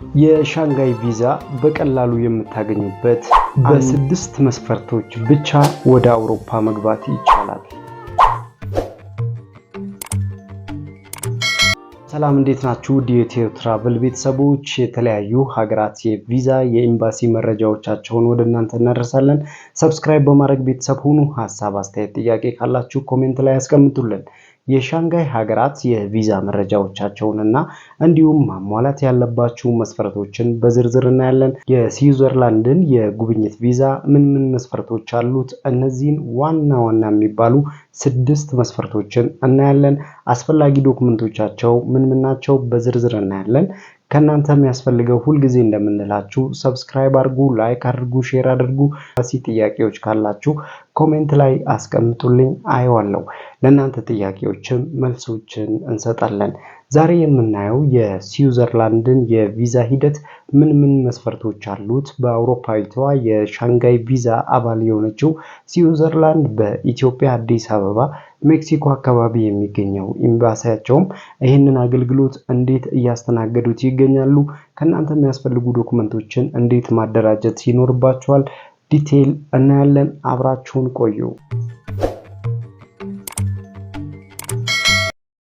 የሻንጋይ ቪዛ በቀላሉ የምታገኙበት በስድስት መስፈርቶች ብቻ ወደ አውሮፓ መግባት ይቻላል። ሰላም እንዴት ናችሁ? የኢትዮ ትራቨል ቤተሰቦች የተለያዩ ሀገራት የቪዛ የኤምባሲ መረጃዎቻቸውን ወደ እናንተ እናደርሳለን። ሰብስክራይብ በማድረግ ቤተሰብ ሁኑ። ሀሳብ፣ አስተያየት፣ ጥያቄ ካላችሁ ኮሜንት ላይ ያስቀምጡልን። የሻንጋይ ሀገራት የቪዛ መረጃዎቻቸውንና እንዲሁም ማሟላት ያለባችሁ መስፈርቶችን በዝርዝር እናያለን። የስዊዘርላንድን የጉብኝት ቪዛ ምን መስፈርቶች አሉት? እነዚህን ዋና የሚባሉ 6 መስፈርቶችን እናያለን። አስፈላጊ ዶክመንቶቻቸው ምን ናቸው? በዝርዝር እናያለን። ከናንተ የሚያስፈልገው ሁልጊዜ እንደምንላችሁ ሰብስክራይብ አድርጉ፣ ላይክ አድርጉ፣ ሼር አድርጉ። ጥያቄዎች ካላችሁ ኮሜንት ላይ አስቀምጡልኝ፣ አየዋለሁ። ለእናንተ ጥያቄዎችም መልሶችን እንሰጣለን። ዛሬ የምናየው የስዊዘርላንድን የቪዛ ሂደት ምን መስፈርቶች አሉት። በአውሮፓዊቷ የሻንጋይ ቪዛ አባል የሆነችው ስዊዘርላንድ በኢትዮጵያ አዲስ አበባ ሜክሲኮ አካባቢ የሚገኘው ኤምባሲያቸውም ይህንን አገልግሎት እንዴት እያስተናገዱት ይገኛሉ። ከናንተ የሚያስፈልጉ ዶክመንቶችን እንዴት ማደራጀት ይኖርባቸዋል ዲቴል እናያለን። አብራችሁን ቆዩ።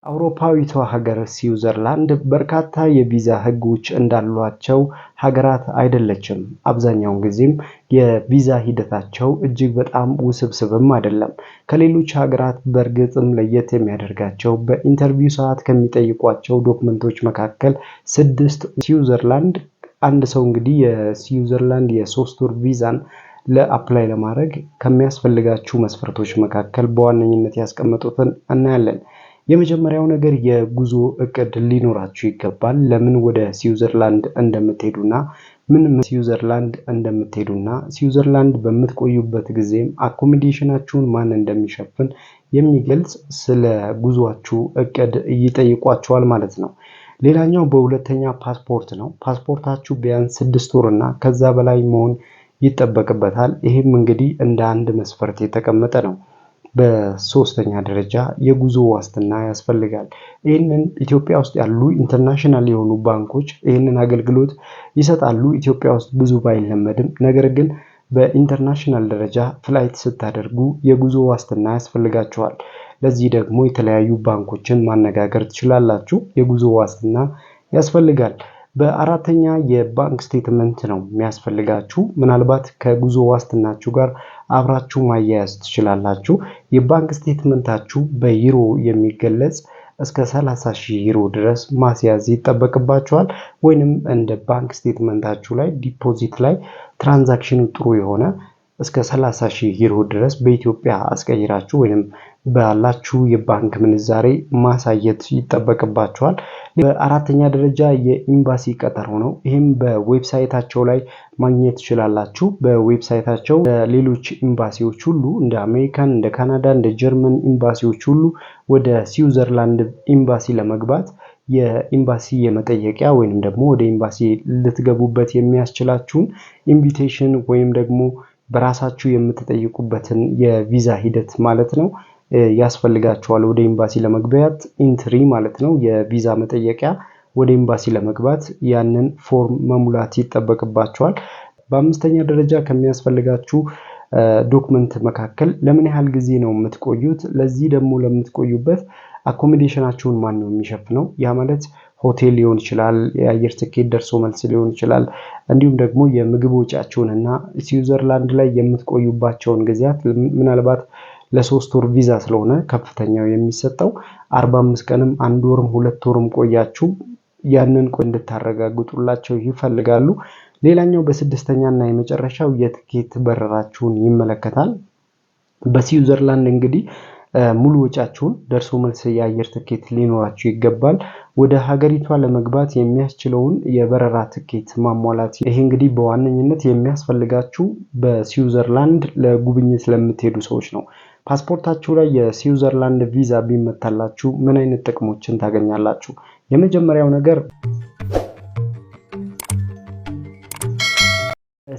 አውሮፓዊቷ ሀገር ስዊዘርላንድ በርካታ የቪዛ ህጎች እንዳሏቸው ሀገራት አይደለችም። አብዛኛውን ጊዜም የቪዛ ሂደታቸው እጅግ በጣም ውስብስብም አይደለም። ከሌሎች ሀገራት በእርግጥም ለየት የሚያደርጋቸው በኢንተርቪው ሰዓት ከሚጠይቋቸው ዶክመንቶች መካከል 6 ስዊዘርላንድ አንድ ሰው እንግዲህ የስዊዘርላንድ የ3 ወር ቪዛን ለአፕላይ ለማድረግ ከሚያስፈልጋችሁ መስፈርቶች መካከል በዋነኝነት ያስቀመጡትን እናያለን። የመጀመሪያው ነገር የጉዞ እቅድ ሊኖራችሁ ይገባል። ለምን ወደ ስዊዘርላንድ እንደምትሄዱና ስዊዘርላንድ በምትቆዩበት ጊዜም አኮሞዴሽናችሁን ማን እንደሚሸፍን የሚገልጽ ስለ ጉዟችሁ እቅድ ይጠይቋችኋል ማለት ነው። ሌላኛው በሁለተኛ ፓስፖርት ነው። ፓስፖርታችሁ ቢያንስ 6 ወር እና ከዛ በላይ መሆን ይጠበቅበታል። ይህም እንግዲህ እንደ አንድ መስፈርት የተቀመጠ ነው። በሶስተኛ ደረጃ የጉዞ ዋስትና ያስፈልጋል። ይህንን ኢትዮጵያ ውስጥ ያሉ ኢንተርናሽናል የሆኑ ባንኮች ይህንን አገልግሎት ይሰጣሉ። ኢትዮጵያ ውስጥ ብዙ ባይለመድም፣ ነገር ግን በኢንተርናሽናል ደረጃ ፍላይት ስታደርጉ የጉዞ ዋስትና ያስፈልጋቸዋል። ለዚህ ደግሞ የተለያዩ ባንኮችን ማነጋገር ትችላላችሁ። የጉዞ ዋስትና ያስፈልጋል። በአራተኛ የባንክ ስቴትመንት ነው የሚያስፈልጋችሁ። ምናልባት ከጉዞ ዋስትናችሁ ጋር አብራችሁ ማያያዝ ትችላላችሁ። የባንክ ስቴትመንታችሁ በዩሮ የሚገለጽ እስከ 30,000 ዩሮ ድረስ ማስያዝ ይጠበቅባችኋል። ወይንም እንደ ባንክ ስቴትመንታችሁ ላይ ዲፖዚት ላይ ትራንዛክሽኑ ጥሩ የሆነ እስከ 30,000 ዩሮ ድረስ በኢትዮጵያ አስቀይራችሁ ወይንም ባላችሁ የባንክ ምንዛሬ ማሳየት ይጠበቅባችኋል። በአራተኛ ደረጃ የኤምባሲ ቀጠሮ ነው። ይህም በዌብሳይታቸው ላይ ማግኘት ትችላላችሁ። በዌብሳይታቸው ሌሎች ኤምባሲዎች ሁሉ እንደ አሜሪካን፣ እንደ ካናዳ፣ እንደ ጀርመን ኤምባሲዎች ሁሉ ወደ ስዊዘርላንድ ኤምባሲ ለመግባት የኤምባሲ የመጠየቂያ ወይንም ደግሞ ወደ ኤምባሲ ልትገቡበት የሚያስችላችሁን ኢንቪቴሽን ወይም ደግሞ በራሳችሁ የምትጠይቁበትን የቪዛ ሂደት ማለት ነው ያስፈልጋችኋል። ወደ ኤምባሲ ለመግባት ኢንትሪ ማለት ነው የቪዛ መጠየቂያ ወደ ኤምባሲ ለመግባት ያንን ፎርም መሙላት ይጠበቅባችኋል። በአምስተኛ ደረጃ ከሚያስፈልጋችሁ ዶክመንት መካከል ለምን ያህል ጊዜ ነው የምትቆዩት? ለዚህ ደግሞ ለምትቆዩበት አኮሞዴሽናችሁን ማን ነው የሚሸፍነው? ያ ማለት ሆቴል ሊሆን ይችላል፣ የአየር ትኬት ደርሶ መልስ ሊሆን ይችላል። እንዲሁም ደግሞ የምግብ ወጪያችሁንና ስዊዘርላንድ ላይ የምትቆዩባቸውን ጊዜያት ምናልባት ለ3 ወር ቪዛ ስለሆነ ከፍተኛው የሚሰጠው 45 ቀንም 1 ወርም 2 ወርም ቆያችሁ ያንን እንድታረጋግጡላቸው ይፈልጋሉ። ሌላኛው በስድስተኛ እና የመጨረሻው የትኬት በረራችሁን ይመለከታል። በስዊዘርላንድ እንግዲህ ሙሉ ወጪያችሁን ደርሶ መልስ የአየር ትኬት ሊኖራችሁ ይገባል። ወደ ሀገሪቷ ለመግባት የሚያስችለውን የበረራ ትኬት ማሟላት። ይሄ እንግዲህ በዋነኝነት የሚያስፈልጋችሁ በስዊዘርላንድ ለጉብኝት ለምትሄዱ ሰዎች ነው። ፓስፖርታችሁ ላይ የስዊዘርላንድ ቪዛ ቢመታላችሁ ምን አይነት ጥቅሞችን ታገኛላችሁ? የመጀመሪያው ነገር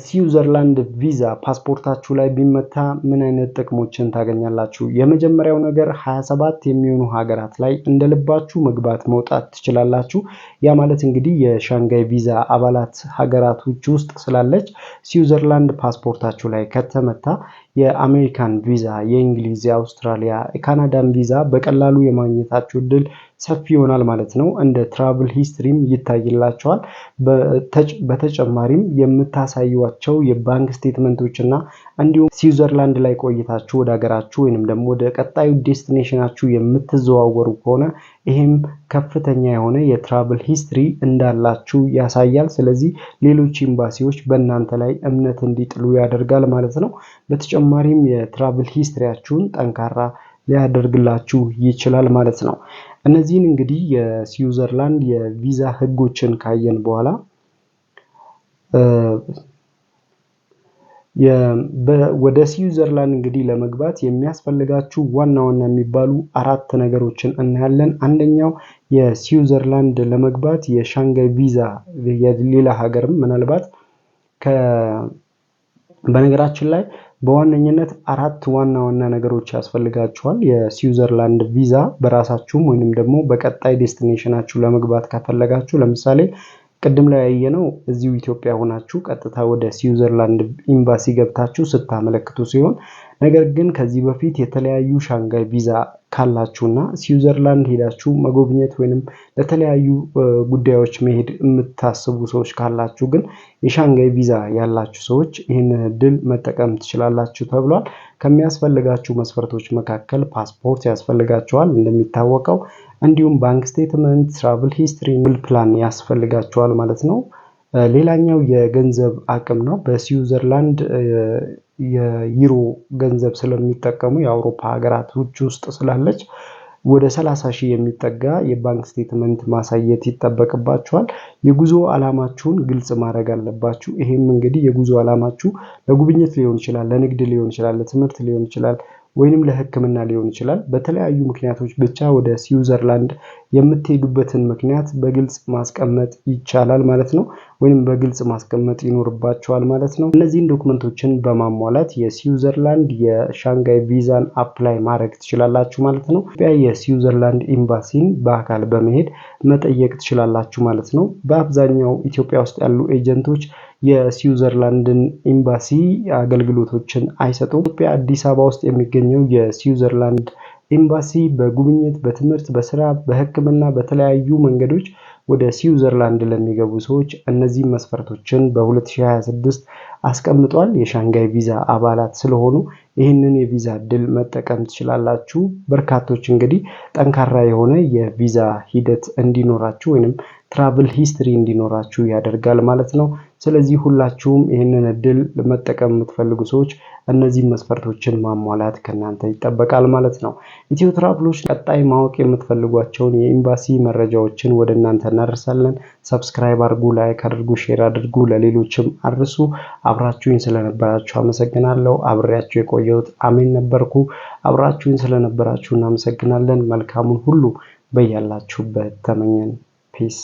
ስዊዘርላንድ ቪዛ ፓስፖርታችሁ ላይ ቢመታ ምን አይነት ጥቅሞችን ታገኛላችሁ? የመጀመሪያው ነገር 27 የሚሆኑ ሀገራት ላይ እንደልባችሁ መግባት መውጣት ትችላላችሁ። ያ ማለት እንግዲህ የሻንጋይ ቪዛ አባላት ሀገራቶች ውስጥ ስላለች ስዊዘርላንድ ፓስፖርታችሁ ላይ ከተመታ የአሜሪካን ቪዛ፣ የእንግሊዝ፣ የአውስትራሊያ፣ የካናዳን ቪዛ በቀላሉ የማግኘታችሁ እድል ሰፊ ይሆናል ማለት ነው። እንደ ትራቭል ሂስትሪም ይታይላቸዋል። በተጨማሪም የምታሳዩቸው የባንክ ስቴትመንቶች እና እንዲሁም ስዊዘርላንድ ላይ ቆይታችሁ ወደ ሀገራችሁ ወይንም ደግሞ ወደ ቀጣዩ ዴስቲኔሽናችሁ የምትዘዋወሩ ከሆነ ይሄም ከፍተኛ የሆነ የትራቭል ሂስትሪ እንዳላችሁ ያሳያል። ስለዚህ ሌሎች ኤምባሲዎች በእናንተ ላይ እምነት እንዲጥሉ ያደርጋል ማለት ነው። በተጨማሪም የትራቭል ሂስትሪያችሁን ጠንካራ ሊያደርግላችሁ ይችላል ማለት ነው። እነዚህን እንግዲህ የስዊዘርላንድ የቪዛ ህጎችን ካየን በኋላ ወደ ስዊዘርላንድ እንግዲህ ለመግባት የሚያስፈልጋችሁ ዋና ዋና የሚባሉ 4 ነገሮችን እናያለን። አንደኛው የስዊዘርላንድ ለመግባት የሻንጋይ ቪዛ የሌላ ሀገርም ምናልባት በነገራችን ላይ በዋነኝነት 4 ዋና ዋና ነገሮች ያስፈልጋችኋል። የስዊዘርላንድ ቪዛ በራሳችሁም ወይንም ደግሞ በቀጣይ ዴስቲኔሽናችሁ ለመግባት ከፈለጋችሁ ለምሳሌ ቅድም ላይ ያየነው እዚሁ ኢትዮጵያ ሆናችሁ ቀጥታ ወደ ስዊዘርላንድ ኤምባሲ ገብታችሁ ስታመለክቱ ሲሆን ነገር ግን ከዚህ በፊት የተለያዩ ሻንጋይ ቪዛ ካላችሁና ስዊዘርላንድ ሄዳችሁ መጎብኘት ወይንም ለተለያዩ ጉዳዮች መሄድ የምታስቡ ሰዎች ካላችሁ ግን የሻንጋይ ቪዛ ያላችሁ ሰዎች ይህንን እድል መጠቀም ትችላላችሁ ተብሏል። ከሚያስፈልጋችሁ መስፈርቶች መካከል ፓስፖርት ያስፈልጋችኋል እንደሚታወቀው፣ እንዲሁም ባንክ ስቴትመንት፣ ትራቭል ሂስትሪ፣ ፕላን ያስፈልጋችኋል ማለት ነው። ሌላኛው የገንዘብ አቅም ነው። በስዊዘርላንድ የዩሮ ገንዘብ ስለሚጠቀሙ የአውሮፓ ሀገራት ውስጥ ስላለች ወደ 30,000 የሚጠጋ የባንክ ስቴትመንት ማሳየት ይጠበቅባችኋል። የጉዞ ዓላማችሁን ግልጽ ማድረግ አለባችሁ። ይሄም እንግዲህ የጉዞ ዓላማችሁ ለጉብኝት ሊሆን ይችላል፣ ለንግድ ሊሆን ይችላል፣ ለትምህርት ሊሆን ይችላል ወይንም ለሕክምና ሊሆን ይችላል። በተለያዩ ምክንያቶች ብቻ ወደ ስዊዘርላንድ የምትሄዱበትን ምክንያት በግልጽ ማስቀመጥ ይቻላል ማለት ነው፣ ወይንም በግልጽ ማስቀመጥ ይኖርባችኋል ማለት ነው። እነዚህን ዶክመንቶችን በማሟላት የስዊዘርላንድ የሻንጋይ ቪዛን አፕላይ ማድረግ ትችላላችሁ ማለት ነው። ኢትዮጵያ የስዊዘርላንድ ኤምባሲን በአካል በመሄድ መጠየቅ ትችላላችሁ ማለት ነው። በአብዛኛው ኢትዮጵያ ውስጥ ያሉ ኤጀንቶች የስዊዘርላንድን ኤምባሲ አገልግሎቶችን አይሰጡም። ኢትዮጵያ አዲስ አበባ ውስጥ የሚገኘው የስዊዘርላንድ ኤምባሲ በጉብኝት፣ በትምህርት፣ በስራ፣ በሕክምና በተለያዩ መንገዶች ወደ ስዊዘርላንድ ለሚገቡ ሰዎች እነዚህ መስፈርቶችን በ2026 አስቀምጧል። የሻንጋይ ቪዛ አባላት ስለሆኑ ይህንን የቪዛ እድል መጠቀም ትችላላችሁ። በርካቶች እንግዲህ ጠንካራ የሆነ የቪዛ ሂደት እንዲኖራችሁ ወይንም ትራቭል ሂስትሪ እንዲኖራችሁ ያደርጋል ማለት ነው። ስለዚህ ሁላችሁም ይህንን እድል መጠቀም የምትፈልጉ ሰዎች እነዚህ መስፈርቶችን ማሟላት ከእናንተ ይጠበቃል ማለት ነው። ኢትዮ ትራቭሎች ቀጣይ ማወቅ የምትፈልጓቸውን የኤምባሲ መረጃዎችን ወደ እናንተ እናደርሳለን። ሰብስክራይብ አድርጉ፣ ላይክ አድርጉ፣ ሼር አድርጉ፣ ለሌሎችም አድርሱ። አብራችሁኝ ስለነበራችሁ አመሰግናለሁ። አብሬያችሁ የቆየሁት አሜን ነበርኩ። አብራችሁኝ ስለነበራችሁ እናመሰግናለን። መልካሙን ሁሉ በያላችሁበት ተመኘን። ፒስ